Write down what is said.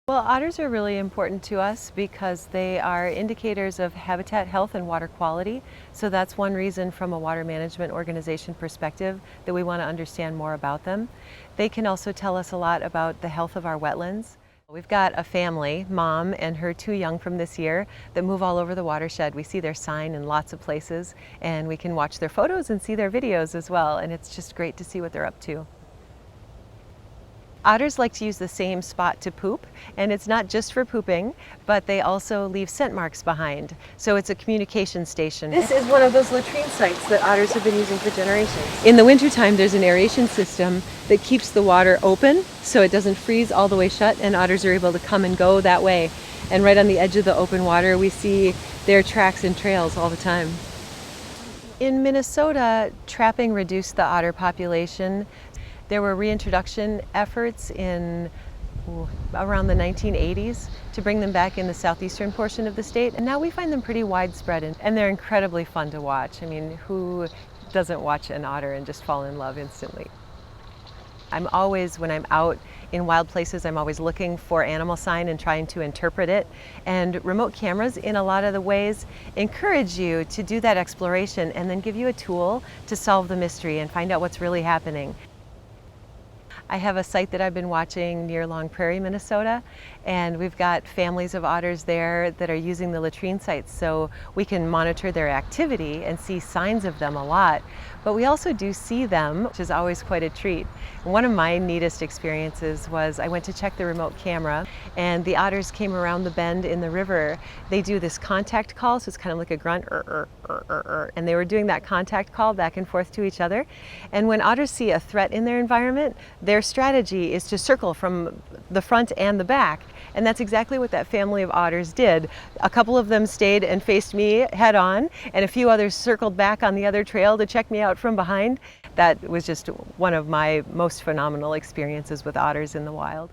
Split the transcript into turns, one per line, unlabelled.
Well, otters are really important to us because they are indicators of habitat health and water quality. So that's one reason from a water management organization perspective that we want to understand more about them. They can also tell us a lot about the health of our wetlands. We've got a family, mom and her 2 young from this year, that move all over the watershed. We see their sign in lots of places and we can watch their photos and see their videos as well. And it's just great to see what they're up to. Otters like to use the same spot to poop, and it's not just for pooping, but they also leave scent marks behind. So it's a communication station. This is one of those latrine sites that otters have been using for generations. In the wintertime, there's an aeration system that keeps the water open so it doesn't freeze all the way shut, and otters are able to come and go that way. And right on the edge of the open water, we see their tracks and trails all the time. In Minnesota, trapping reduced the otter population. There were reintroduction efforts in around the 1980s to bring them back in the southeastern portion of the state, and now we find them pretty widespread and they're incredibly fun to watch. I mean, who doesn't watch an otter and just fall in love instantly? I'm always, when I'm out in wild places, I'm always looking for animal sign and trying to interpret it. And remote cameras, in a lot of the ways, encourage you to do that exploration and then give you a tool to solve the mystery and find out what's really happening. I have a site that I've been watching near Long Prairie, Minnesota, and we've got families of otters there that are using the latrine sites so we can monitor their activity and see signs of them a lot. But we also do see them, which is always quite a treat. One of my neatest experiences was I went to check the remote camera and the otters came around the bend in the river. They do this contact call, so it's kind of like a grunt, and they were doing that contact call back and forth to each other. And when otters see a threat in their environment, their strategy is to circle from the front and the back. And that's exactly what that family of otters did. A couple of them stayed and faced me head on, and a few others circled back on the other trail to check me out from behind. That was just one of my most phenomenal experiences with otters in the wild.